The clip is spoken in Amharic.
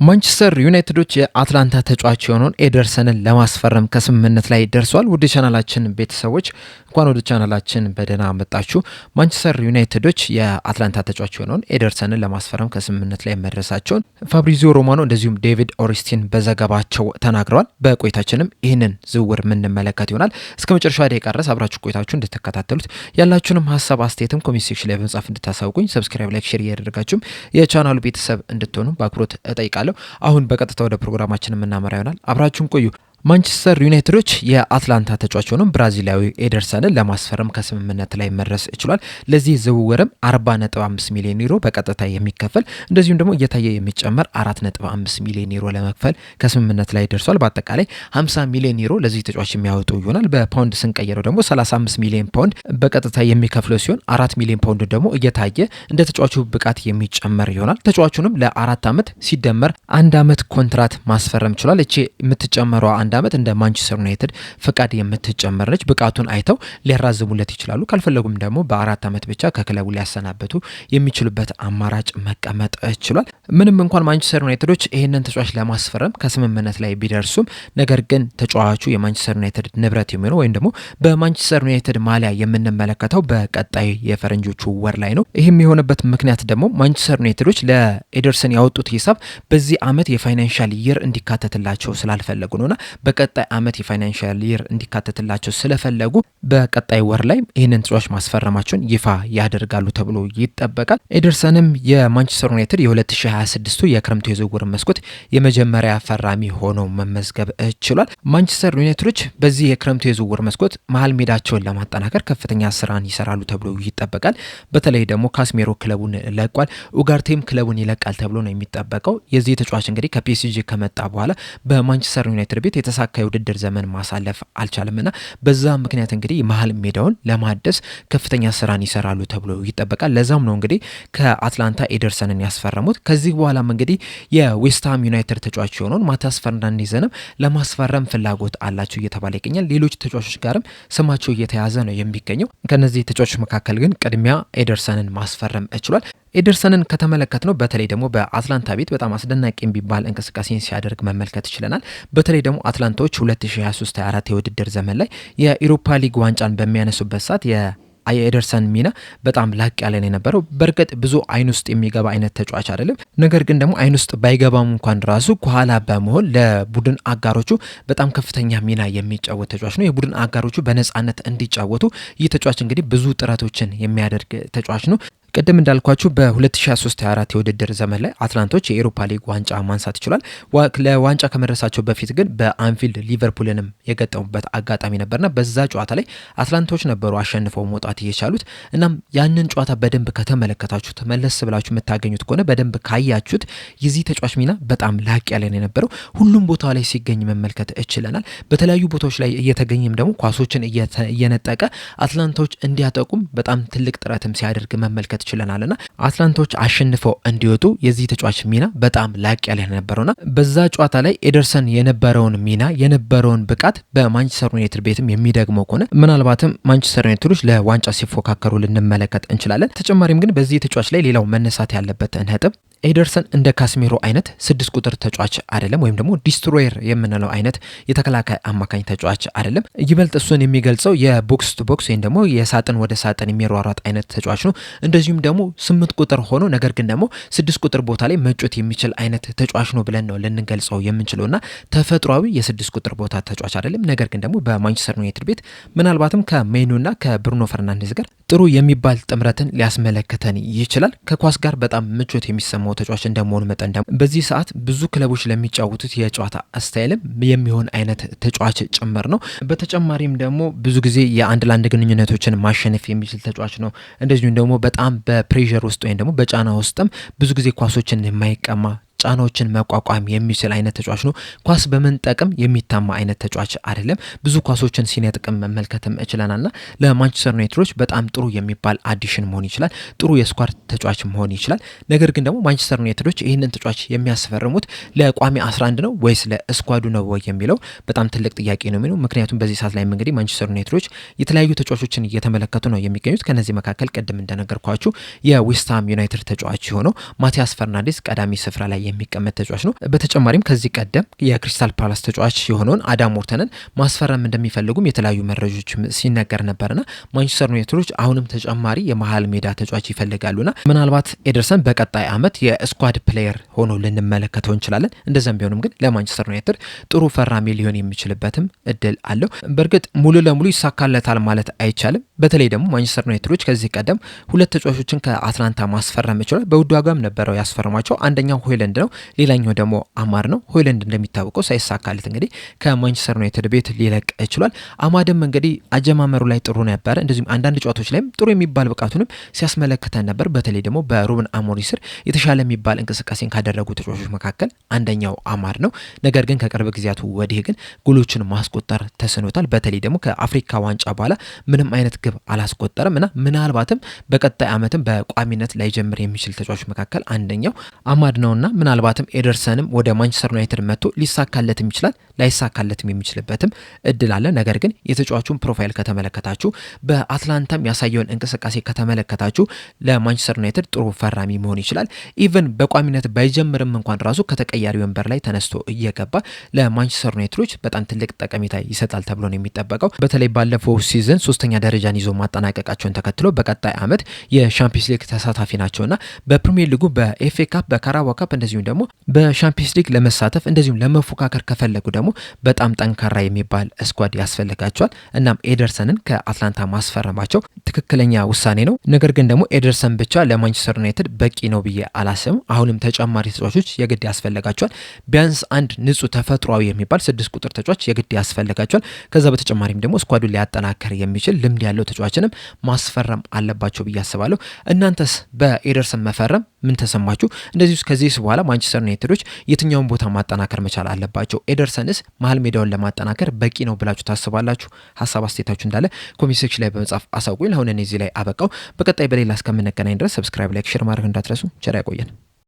ማንቸስተር ዩናይትዶች የአትላንታ ተጫዋች የሆነውን ኤደርሰንን ለማስፈረም ከስምምነት ላይ ደርሷል። ውድ ቻናላችን ቤተሰቦች እንኳን ወደ ቻናላችን በደህና መጣችሁ። ማንቸስተር ዩናይትዶች የአትላንታ ተጫዋች የሆነውን ኤደርሰንን ለማስፈረም ከስምምነት ላይ መድረሳቸውን ፋብሪዚዮ ሮማኖ እንደዚሁም ዴቪድ ኦሪስቲን በዘገባቸው ተናግረዋል። በቆይታችንም ይህንን ዝውውር የምንመለከት ይሆናል። እስከ መጨረሻ ደቂቃ ድረስ አብራችሁ ቆይታችሁ እንድትከታተሉት ያላችሁንም ሀሳብ አስተያየትም ኮሜንት ሴክሽን ላይ በመጻፍ እንድታሳውቁኝ ሰብስክራይብ፣ ላይክ፣ ሼር እያደረጋችሁም የቻናሉ ቤተሰብ እንድትሆኑ በአክብሮት እጠይቃለሁ። አሁን በቀጥታ ወደ ፕሮግራማችን የምናመራ ይሆናል። አብራችሁን ቆዩ። ማንቸስተር ዩናይትዶች የአትላንታ ተጫዋች ሆኖ ብራዚላዊ ኤደርሰንን ለማስፈረም ከስምምነት ላይ መድረስ ችሏል። ለዚህ ዝውውርም 40.5 ሚሊዮን ዩሮ በቀጥታ የሚከፈል እንደዚሁም ደግሞ እየታየ የሚጨመር 4.5 ሚሊዮን ዩሮ ለመክፈል ከስምምነት ላይ ደርሷል። በአጠቃላይ 50 ሚሊዮን ዩሮ ለዚህ ተጫዋች የሚያወጡ ይሆናል። በፓውንድ ስንቀየረው ደግሞ 35 ሚሊዮን ፓውንድ በቀጥታ የሚከፍለው ሲሆን 4 ሚሊዮን ፓውንድ ደግሞ እየታየ እንደ ተጫዋቹ ብቃት የሚጨመር ይሆናል። ተጫዋቹንም ለ4 ዓመት ሲደመር 1 ዓመት ኮንትራት ማስፈረም ችሏል። እቺ የምትጨመረው ዓመት እንደ ማንቸስተር ዩናይትድ ፍቃድ የምትጨመር ነች። ብቃቱን አይተው ሊያራዝሙለት ይችላሉ። ካልፈለጉም ደግሞ በ4 ዓመት ብቻ ከክለቡ ሊያሰናበቱ የሚችሉበት አማራጭ መቀመጥ ችሏል። ምንም እንኳን ማንቸስተር ዩናይትዶች ይህንን ተጫዋች ለማስፈረም ከስምምነት ላይ ቢደርሱም ነገር ግን ተጫዋቹ የማንቸስተር ዩናይትድ ንብረት የሚሆነው ወይም ደግሞ በማንቸስተር ዩናይትድ ማሊያ የምንመለከተው በቀጣይ የፈረንጆቹ ወር ላይ ነው። ይህም የሆነበት ምክንያት ደግሞ ማንቸስተር ዩናይትዶች ለኤደርሰን ያወጡት ሂሳብ በዚህ ዓመት የፋይናንሻል ይር እንዲካተትላቸው ስላልፈለጉ ነውና በቀጣይ ዓመት የፋይናንሻል ይር እንዲካተትላቸው ስለፈለጉ በቀጣይ ወር ላይ ይህንን ተጫዋች ማስፈረማቸውን ይፋ ያደርጋሉ ተብሎ ይጠበቃል። ኤደርሰንም የማንቸስተር ዩናይትድ የ2026 የክረምቱ የዝውውር መስኮት የመጀመሪያ ፈራሚ ሆኖ መመዝገብ ችሏል። ማንቸስተር ዩናይትዶች በዚህ የክረምቱ የዝውውር መስኮት መሀል ሜዳቸውን ለማጠናከር ከፍተኛ ስራን ይሰራሉ ተብሎ ይጠበቃል። በተለይ ደግሞ ካስሜሮ ክለቡን ለቋል፣ ኡጋርቴም ክለቡን ይለቃል ተብሎ ነው የሚጠበቀው። የዚህ ተጫዋች እንግዲህ ከፒኤስጂ ከመጣ በኋላ በማንቸስተር ዩናይትድ ቤት የተሳካ የውድድር ዘመን ማሳለፍ አልቻለምና በዛ ምክንያት እንግዲህ መሀል ሜዳውን ለማደስ ከፍተኛ ስራን ይሰራሉ ተብሎ ይጠበቃል። ለዛም ነው እንግዲህ ከአትላንታ ኤደርሰንን ያስፈረሙት። ከዚህ በኋላም እንግዲህ የዌስትሃም ዩናይትድ ተጫዋች የሆነውን ማቲያስ ፈርናንዴዝንም ለማስፈረም ፍላጎት አላቸው እየተባለ ይገኛል። ሌሎች ተጫዋቾች ጋርም ስማቸው እየተያዘ ነው የሚገኘው። ከነዚህ ተጫዋቾች መካከል ግን ቅድሚያ ኤደርሰንን ማስፈረም ችሏል። ኤደርሰንን ከተመለከት ነው በተለይ ደግሞ በአትላንታ ቤት በጣም አስደናቂ የሚባል እንቅስቃሴን ሲያደርግ መመልከት ይችለናል። በተለይ ደግሞ አትላንታዎች 2023/24 የውድድር ዘመን ላይ የኢሮፓ ሊግ ዋንጫን በሚያነሱበት ሰዓት የኤደርሰን ሚና በጣም ላቅ ያለ ነው የነበረው። በእርግጥ ብዙ አይን ውስጥ የሚገባ አይነት ተጫዋች አይደለም። ነገር ግን ደግሞ አይን ውስጥ ባይገባም እንኳን ራሱ ከኋላ በመሆን ለቡድን አጋሮቹ በጣም ከፍተኛ ሚና የሚጫወት ተጫዋች ነው። የቡድን አጋሮቹ በነጻነት እንዲጫወቱ ይህ ተጫዋች እንግዲህ ብዙ ጥረቶችን የሚያደርግ ተጫዋች ነው። ቅድም እንዳልኳችሁ በ2023/24 የውድድር ዘመን ላይ አትላንቶች የኤሮፓ ሊግ ዋንጫ ማንሳት ይችላል። ለዋንጫ ከመድረሳቸው በፊት ግን በአንፊልድ ሊቨርፑልንም የገጠሙበት አጋጣሚ ነበርና በዛ ጨዋታ ላይ አትላንቶች ነበሩ አሸንፈው መውጣት የቻሉት። እናም ያንን ጨዋታ በደንብ ከተመለከታችሁት መለስ ብላችሁ የምታገኙት ከሆነ በደንብ ካያችሁት የዚህ ተጫዋች ሚና በጣም ላቅ ያለ ነው የነበረው። ሁሉም ቦታ ላይ ሲገኝ መመልከት እችለናል። በተለያዩ ቦታዎች ላይ እየተገኘም ደግሞ ኳሶችን እየነጠቀ አትላንቶች እንዲያጠቁም በጣም ትልቅ ጥረትም ሲያደርግ መመልከት ችለናልና አትላንቶች አሸንፈው እንዲወጡ የዚህ ተጫዋች ሚና በጣም ላቅ ያለ ነበርና በዛ ጨዋታ ላይ ኤደርሰን የነበረውን ሚና የነበረውን ብቃት በማንቸስተር ዩናይትድ ቤትም የሚደግመው ከሆነ ምናልባትም ማንቸስተር ዩናይትዶች ለዋንጫ ሲፎካከሩ ልንመለከት እንችላለን። ተጨማሪም ግን በዚህ ተጫዋች ላይ ሌላው መነሳት ያለበት ነጥብ ኤደርሰን እንደ ካስሜሮ አይነት 6 ቁጥር ተጫዋች አይደለም፣ ወይም ደግሞ ዲስትሮየር የምንለው አይነት የተከላካይ አማካኝ ተጫዋች አይደለም። ይበልጥ እሱን የሚገልጸው የቦክስ ቱ ቦክስ ወይም ደግሞ የሳጥን ወደ ሳጥን የሚሯሯጥ አይነት ተጫዋች ነው። እንደዚሁም ደግሞ 8 ቁጥር ሆኖ ነገር ግን ደግሞ 6 ቁጥር ቦታ ላይ መጮት የሚችል አይነት ተጫዋች ነው ብለን ነው ልንገልጸው የምንችለውና ተፈጥሯዊ የ6 ቁጥር ቦታ ተጫዋች አይደለም። ነገር ግን ደግሞ በማንቸስተር ዩናይትድ ቤት ምናልባትም ከሜኑና ከብሩኖ ፈርናንዴዝ ጋር ጥሩ የሚባል ጥምረትን ሊያስመለክተን ይችላል። ከኳስ ጋር በጣም ምቾት የሚሰማው ተጫዋች እንደመሆኑ መጠን ደግሞ በዚህ ሰዓት ብዙ ክለቦች ለሚጫወቱት የጨዋታ ስታይልም የሚሆን አይነት ተጫዋች ጭምር ነው። በተጨማሪም ደግሞ ብዙ ጊዜ የአንድ ለአንድ ግንኙነቶችን ማሸነፍ የሚችል ተጫዋች ነው። እንደዚሁም ደግሞ በጣም በፕሬዠር ውስጥ ወይም ደግሞ በጫና ውስጥም ብዙ ጊዜ ኳሶችን የማይቀማ ጫናዎችን መቋቋም የሚችል አይነት ተጫዋች ነው። ኳስ በመንጠቅም የሚታማ አይነት ተጫዋች አይደለም። ብዙ ኳሶችን ሲነጥቅም መመልከትም እችለናልና ለማንቸስተር ዩናይትዶች በጣም ጥሩ የሚባል አዲሽን መሆን ይችላል። ጥሩ የስኳድ ተጫዋች መሆን ይችላል። ነገር ግን ደግሞ ማንቸስተር ዩናይትዶች ይህንን ተጫዋች የሚያስፈርሙት ለቋሚ 11 ነው ወይስ ለስኳዱ ነው ወይ የሚለው በጣም ትልቅ ጥያቄ ነው የሚለው። ምክንያቱም በዚህ ሰዓት ላይ እንግዲህ ማንቸስተር ዩናይትዶች የተለያዩ ተጫዋቾችን እየተመለከቱ ነው የሚገኙት። ከነዚህ መካከል ቅድም እንደነገርኳችሁ የዌስትሃም ዩናይትድ ተጫዋች የሆነው ማቲያስ ፈርናንዴዝ ቀዳሚ ስፍራ ላይ የሚቀመጥ ተጫዋች ነው። በተጨማሪም ከዚህ ቀደም የክሪስታል ፓላስ ተጫዋች የሆነውን አዳም ሞርተንን ማስፈረም እንደሚፈልጉም የተለያዩ መረጃዎች ሲነገር ነበርና ማንቸስተር ዩናይትዶች አሁንም ተጨማሪ የመሃል ሜዳ ተጫዋች ይፈልጋሉና ምናልባት ኤደርሰን በቀጣይ ዓመት የስኳድ ፕሌየር ሆኖ ልንመለከተው እንችላለን። እንደዛም ቢሆንም ግን ለማንቸስተር ዩናይትድ ጥሩ ፈራሚ ሊሆን የሚችልበትም እድል አለው። በእርግጥ ሙሉ ለሙሉ ይሳካለታል ማለት አይቻልም። በተለይ ደግሞ ማንቸስተር ዩናይትዶች ከዚህ ቀደም ሁለት ተጫዋቾችን ከአትላንታ ማስፈረም ይችላል። በውድ ዋጋም ነበረው ያስፈረማቸው። አንደኛው ሆይለንድ ነው፣ ሌላኛው ደግሞ አማድ ነው። ሆይለንድ እንደሚታወቀው ሳይሳካለት እንግዲህ ከማንቸስተር ዩናይትድ ቤት ሊለቅ ይችላል። አማድም እንግዲህ አጀማመሩ ላይ ጥሩ ነበረ፣ እንደዚሁም አንዳንድ ጨዋታዎች ላይም ጥሩ የሚባል ብቃቱንም ሲያስመለክተን ነበር። በተለይ ደግሞ በሩበን አሞሪም ስር የተሻለ የሚባል እንቅስቃሴን ካደረጉ ተጫዋቾች መካከል አንደኛው አማድ ነው። ነገር ግን ከቅርብ ጊዜያቱ ወዲህ ግን ጎሎችን ማስቆጠር ተስኖታል። በተለይ ደግሞ ከአፍሪካ ዋንጫ በኋላ ምንም አይነት ግብ አላስቆጠረም እና ምናልባትም በቀጣይ ዓመትም በቋሚነት ላይጀምር የሚችል ተጫዋች መካከል አንደኛው አማድ ነውና ምናልባትም ኤደርሰንም ወደ ማንቸስተር ዩናይትድ መጥቶ ሊሳካለትም ይችላል፣ ላይሳካለትም የሚችልበትም እድል አለ። ነገር ግን የተጫዋቹን ፕሮፋይል ከተመለከታችሁ በአትላንታም ያሳየውን እንቅስቃሴ ከተመለከታችሁ ለማንቸስተር ዩናይትድ ጥሩ ፈራሚ መሆን ይችላል። ኢቨን በቋሚነት ባይጀምርም እንኳን ራሱ ከተቀያሪ ወንበር ላይ ተነስቶ እየገባ ለማንቸስተር ዩናይትዶች በጣም ትልቅ ጠቀሜታ ይሰጣል ተብሎ ነው የሚጠበቀው። በተለይ ባለፈው ሲዝን 3ኛ ደረጃን ይዞ ማጠናቀቃቸውን ተከትሎ በቀጣይ ዓመት የሻምፒየንስ ሊግ ተሳታፊ ናቸውና በፕሪሚየር ሊጉ በኤፍኤ ካፕ በካራባኦ ካፕ እንደዚሁም ደግሞ በሻምፒየንስ ሊግ ለመሳተፍ እንደዚሁም ለመፎካከር ከፈለጉ ደግሞ በጣም ጠንካራ የሚባል ስኳድ ያስፈልጋቸዋል። እናም ኤደርሰንን ከአትላንታ ማስፈረማቸው ትክክለኛ ውሳኔ ነው። ነገር ግን ደግሞ ኤደርሰን ብቻ ለማንቸስተር ዩናይትድ በቂ ነው ብዬ አላስብም። አሁንም ተጨማሪ ተጫዋቾች የግድ ያስፈልጋቸዋል። ቢያንስ አንድ ንጹህ ተፈጥሯዊ የሚባል 6 ቁጥር ተጫዋች የግድ ያስፈልጋቸዋል። ከዛ በተጨማሪም ደግሞ ስኳዱን ሊያጠናክር የሚችል ልምድ ያለው ተጫዋችንም ማስፈረም አለባቸው ብዬ አስባለሁ። እናንተስ በኤደርሰን መፈረም ምን ተሰማችሁ? እንደዚህ ከዚህ በኋላ ማንቸስተር ዩናይትዶች የትኛውን ቦታ ማጠናከር መቻል አለባቸው? ኤደርሰንስ መሀል ሜዳውን ለማጠናከር በቂ ነው ብላችሁ ታስባላችሁ? ሀሳብ አስተያየታችሁ እንዳለ ኮሜንት ሴክሽን ላይ በመጻፍ አሳውቁኝ። አሁን እኔ እዚህ ላይ አበቃው። በቀጣይ በሌላ እስከምንገናኝ ድረስ ሰብስክራይብ፣ ላይክ፣ ሼር ማድረግ እንዳትረሱ። ቸር ያቆየን።